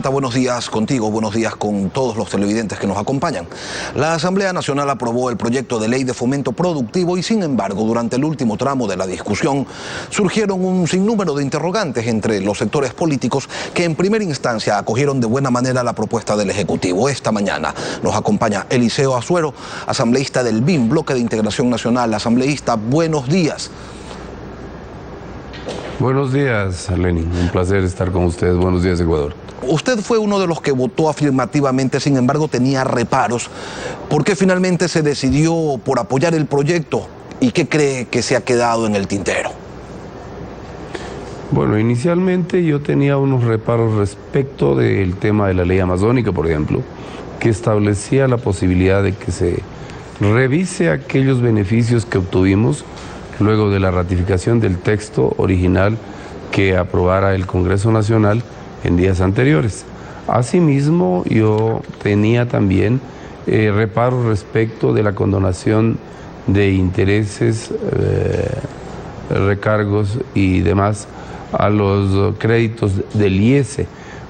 Samantha, buenos días contigo, buenos días con todos los televidentes que nos acompañan. La Asamblea Nacional aprobó el proyecto de ley de fomento productivo y, sin embargo, durante el último tramo de la discusión surgieron un sinnúmero de interrogantes entre los sectores políticos que en primera instancia acogieron de buena manera la propuesta del Ejecutivo. Esta mañana nos acompaña Eliseo Azuero, asambleísta del BIN, Bloque de Integración Nacional. Asambleísta, buenos días. Buenos días, Lenin. Un placer estar con ustedes. Buenos días, Ecuador. Usted fue uno de los que votó afirmativamente, sin embargo tenía reparos. ¿Por qué finalmente se decidió por apoyar el proyecto y qué cree que se ha quedado en el tintero? Bueno, inicialmente yo tenía unos reparos respecto del tema de la ley amazónica, por ejemplo, que establecía la posibilidad de que se revise aquellos beneficios que obtuvimos luego de la ratificación del texto original que aprobara el Congreso Nacional en días anteriores. Asimismo, yo tenía también reparos respecto de la condonación de intereses, recargos y demás a los créditos del IESE.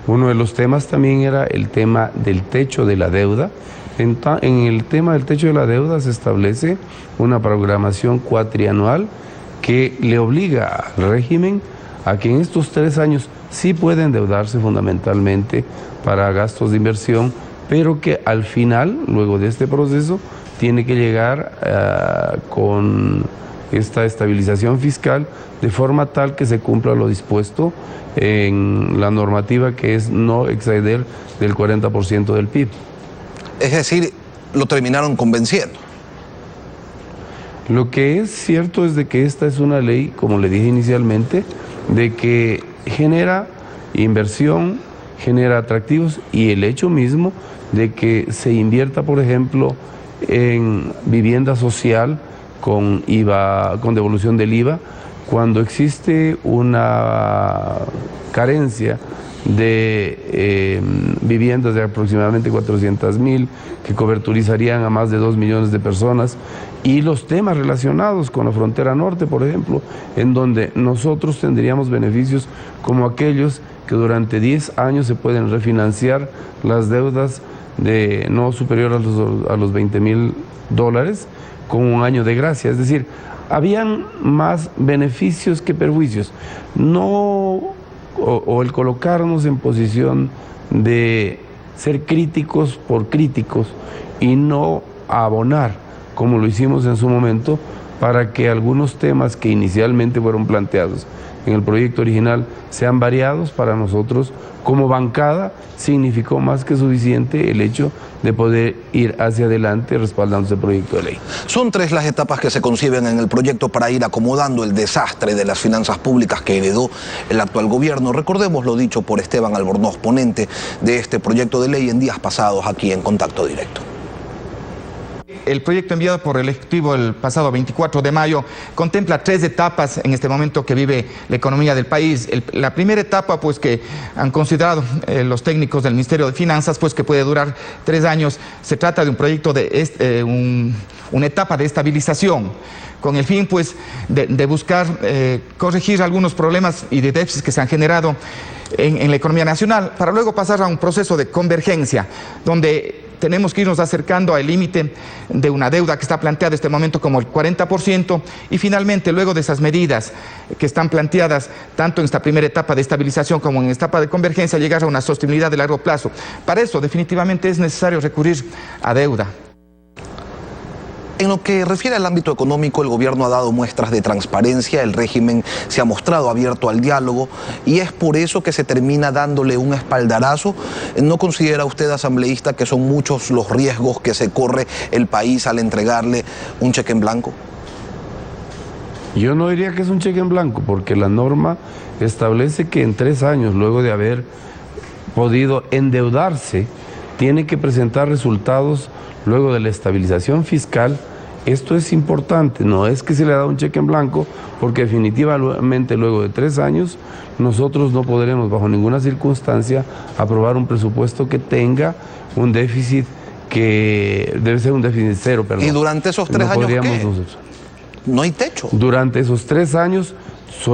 Uno de los temas también era el tema del techo de la deuda. En el tema del techo de la deuda se establece una programación cuatrianual que le obliga al régimen a que en estos 3 años sí puede endeudarse fundamentalmente para gastos de inversión, pero que al final, luego de este proceso, tiene que llegar con esta estabilización fiscal de forma tal que se cumpla lo dispuesto en la normativa, que es no exceder del 40% del PIB. Es decir, lo terminaron convenciendo. Lo que es cierto es de que esta es una ley, como le dije inicialmente, de que genera inversión, genera atractivos, y el hecho mismo de que se invierta, por ejemplo, en vivienda social con IVA, con devolución del IVA, cuando existe una carencia de viviendas de aproximadamente 400.000 que coberturizarían a más de 2 millones de personas, y los temas relacionados con la frontera norte, por ejemplo, en donde nosotros tendríamos beneficios como aquellos que durante 10 años se pueden refinanciar las deudas de no superior a los $20.000 con un año de gracia. Es decir, habían más beneficios que perjuicios. O el colocarnos en posición de ser críticos por críticos y no abonar, como lo hicimos en su momento, para que algunos temas que inicialmente fueron planteados en el proyecto original sean variados. Para nosotros, como bancada, significó más que suficiente el hecho de poder ir hacia adelante respaldando ese proyecto de ley. Son 3 las etapas que se conciben en el proyecto para ir acomodando el desastre de las finanzas públicas que heredó el actual gobierno. Recordemos lo dicho por Esteban Albornoz, ponente de este proyecto de ley en días pasados aquí en Contacto Directo. El proyecto enviado por el Ejecutivo el pasado 24 de mayo contempla 3 etapas en este momento que vive la economía del país. La primera etapa, pues, que han considerado los técnicos del Ministerio de Finanzas, pues, que puede durar 3 años. Se trata de un proyecto de una etapa de estabilización, con el fin, pues, de buscar corregir algunos problemas y de déficits que se han generado en la economía nacional, para luego pasar a un proceso de convergencia, donde tenemos que irnos acercando al límite de una deuda que está planteada en este momento como el 40%, y finalmente, luego de esas medidas que están planteadas tanto en esta primera etapa de estabilización como en esta etapa de convergencia, llegar a una sostenibilidad de largo plazo. Para eso definitivamente es necesario recurrir a deuda. En lo que refiere al ámbito económico, el gobierno ha dado muestras de transparencia, el régimen se ha mostrado abierto al diálogo y es por eso que se termina dándole un espaldarazo. ¿No considera usted, asambleísta, que son muchos los riesgos que se corre el país al entregarle un cheque en blanco? Yo no diría que es un cheque en blanco, porque la norma establece que en 3 años, luego de haber podido endeudarse, tiene que presentar resultados luego de la estabilización fiscal. Esto es importante, no es que se le ha dado un cheque en blanco, porque definitivamente luego de 3 años nosotros no podremos bajo ninguna circunstancia aprobar un presupuesto que tenga un déficit que debe ser un déficit cero, perdón. ¿Y durante esos 3 años qué? No hay techo. Durante esos 3 años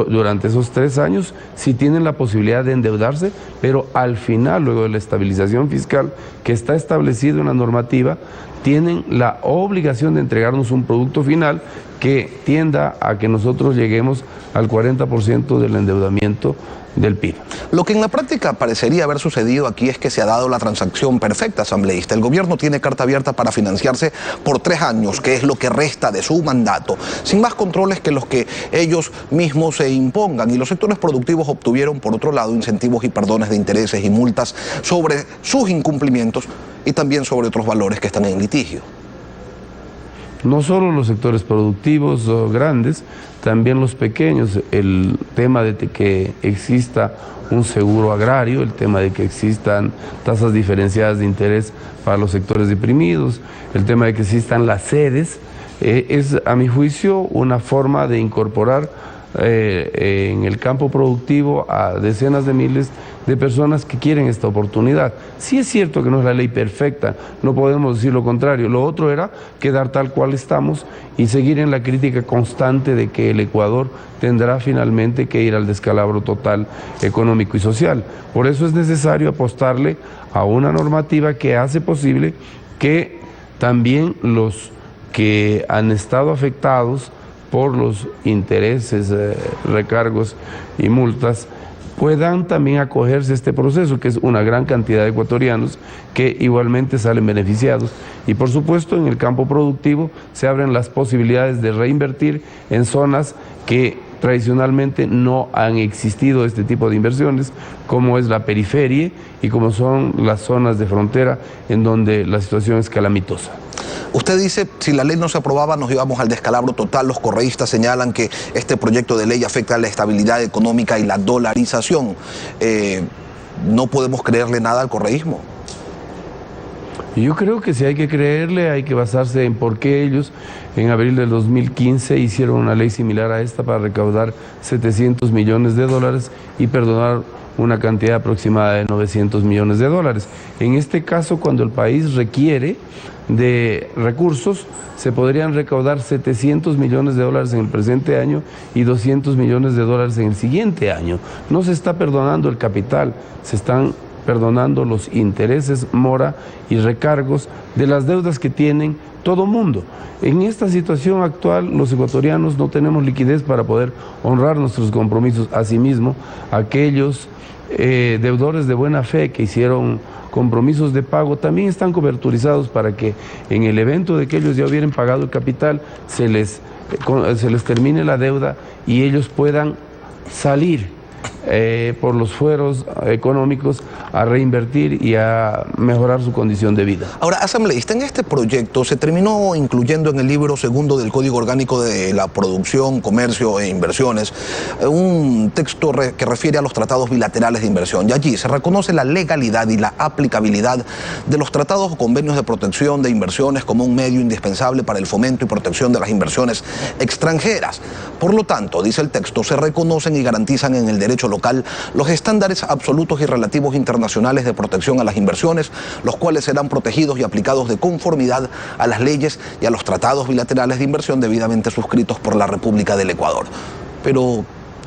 durante esos 3 años sí tienen la posibilidad de endeudarse, pero al final, luego de la estabilización fiscal que está establecida en la normativa, tienen la obligación de entregarnos un producto final que tienda a que nosotros lleguemos al 40% del endeudamiento del PIB. Lo que en la práctica parecería haber sucedido aquí es que se ha dado la transacción perfecta, asambleísta. El gobierno tiene carta abierta para financiarse por 3 años, que es lo que resta de su mandato, sin más controles que los que ellos mismos se impongan. Y los sectores productivos obtuvieron, por otro lado, incentivos y perdones de intereses y multas sobre sus incumplimientos y también sobre otros valores que están en litigio. No solo los sectores productivos grandes, también los pequeños, el tema de que exista un seguro agrario, el tema de que existan tasas diferenciadas de interés para los sectores deprimidos, el tema de que existan las sedes, es a mi juicio una forma de incorporar en el campo productivo a decenas de miles de personas que quieren esta oportunidad. Sí es cierto que no es la ley perfecta, no podemos decir lo contrario. Lo otro era quedar tal cual estamos y seguir en la crítica constante de que el Ecuador tendrá finalmente que ir al descalabro total económico y social. Por eso es necesario apostarle a una normativa que hace posible que también los que han estado afectados por los intereses, recargos y multas, puedan también acogerse a este proceso, que es una gran cantidad de ecuatorianos que igualmente salen beneficiados. Y por supuesto en el campo productivo se abren las posibilidades de reinvertir en zonas que tradicionalmente no han existido este tipo de inversiones, como es la periferia y como son las zonas de frontera en donde la situación es calamitosa. Usted dice, si la ley no se aprobaba nos íbamos al descalabro total. Los correístas señalan que este proyecto de ley afecta a la estabilidad económica y la dolarización. ¿No podemos creerle nada al correísmo? Yo creo que si hay que creerle, hay que basarse en por qué ellos en abril del 2015 hicieron una ley similar a esta para recaudar 700 millones de dólares y perdonar una cantidad aproximada de 900 millones de dólares. En este caso, cuando el país requiere de recursos, se podrían recaudar 700 millones de dólares en el presente año y 200 millones de dólares en el siguiente año. No se está perdonando el capital, se están perdonando los intereses, mora y recargos de las deudas que tienen todo mundo. En esta situación actual, los ecuatorianos no tenemos liquidez para poder honrar nuestros compromisos. Asimismo, aquellos deudores de buena fe que hicieron compromisos de pago también están coberturizados para que en el evento de que ellos ya hubieran pagado el capital se les termine la deuda y ellos puedan salir por los fueros económicos a reinvertir y a mejorar su condición de vida. Ahora, asambleísta, en este proyecto se terminó incluyendo en el libro segundo del Código Orgánico de la Producción, Comercio e Inversiones un texto que refiere a los tratados bilaterales de inversión, y allí se reconoce la legalidad y la aplicabilidad de los tratados o convenios de protección de inversiones como un medio indispensable para el fomento y protección de las inversiones extranjeras. Por lo tanto, dice el texto, se reconocen y garantizan en el derecho local los estándares absolutos y relativos internacionales de protección a las inversiones, los cuales serán protegidos y aplicados de conformidad a las leyes y a los tratados bilaterales de inversión debidamente suscritos por la República del Ecuador. Pero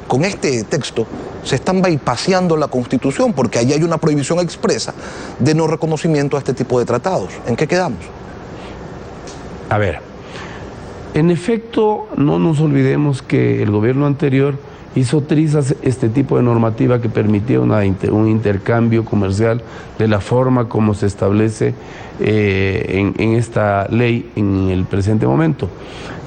con este texto se están bypaseando la Constitución, porque allí hay una prohibición expresa de no reconocimiento a este tipo de tratados. ¿En qué quedamos? A ver, en efecto, no nos olvidemos que el gobierno anterior hizo trizas este tipo de normativa que permitía un intercambio comercial de la forma como se establece en esta ley en el presente momento.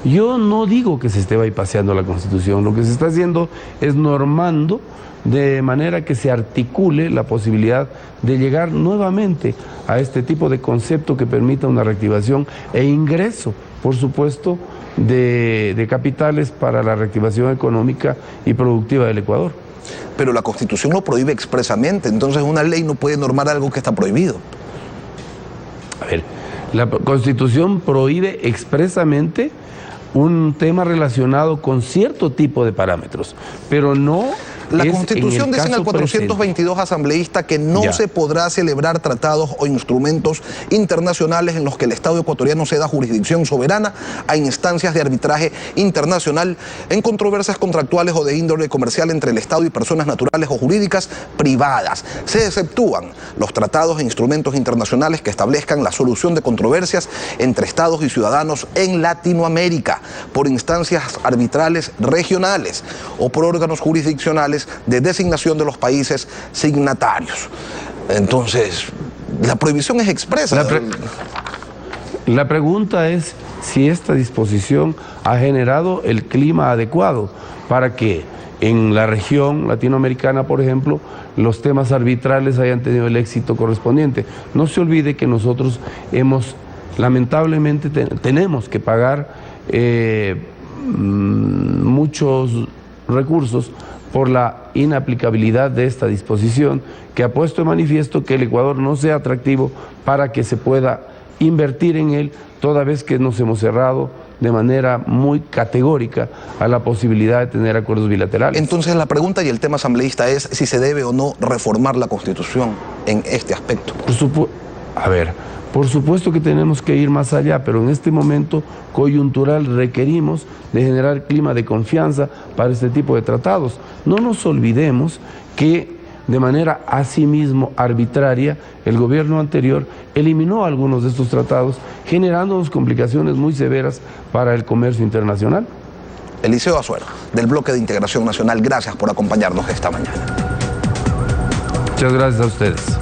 Yo no digo que se esté bypaseando la Constitución, lo que se está haciendo es normando de manera que se articule la posibilidad de llegar nuevamente a este tipo de concepto que permita una reactivación e ingreso, por supuesto, de capitales para la reactivación económica y productiva del Ecuador. Pero la Constitución lo prohíbe expresamente, entonces una ley no puede normar algo que está prohibido. A ver, la Constitución prohíbe expresamente un tema relacionado con cierto tipo de parámetros, pero no La Constitución dice en el 422 asambleísta que no se podrá celebrar tratados o instrumentos internacionales en los que el Estado ecuatoriano ceda jurisdicción soberana a instancias de arbitraje internacional en controversias contractuales o de índole comercial entre el Estado y personas naturales o jurídicas privadas. Se exceptúan los tratados e instrumentos internacionales que establezcan la solución de controversias entre Estados y ciudadanos en Latinoamérica por instancias arbitrales regionales o por órganos jurisdiccionales de designación de los países signatarios. Entonces, la prohibición es expresa. La pregunta es si esta disposición ha generado el clima adecuado para que en la región latinoamericana, por ejemplo, los temas arbitrales hayan tenido el éxito correspondiente. No se olvide que nosotros lamentablemente tenemos que pagar muchos recursos por la inaplicabilidad de esta disposición, que ha puesto de manifiesto que el Ecuador no sea atractivo para que se pueda invertir en él, toda vez que nos hemos cerrado de manera muy categórica a la posibilidad de tener acuerdos bilaterales. Entonces la pregunta y el tema asambleísta es si se debe o no reformar la Constitución en este aspecto. Por supuesto que tenemos que ir más allá, pero en este momento coyuntural requerimos de generar clima de confianza para este tipo de tratados. No nos olvidemos que de manera asimismo arbitraria el gobierno anterior eliminó algunos de estos tratados, generándonos complicaciones muy severas para el comercio internacional. Eliseo Azuero, del Bloque de Integración Nacional, gracias por acompañarnos esta mañana. Muchas gracias a ustedes.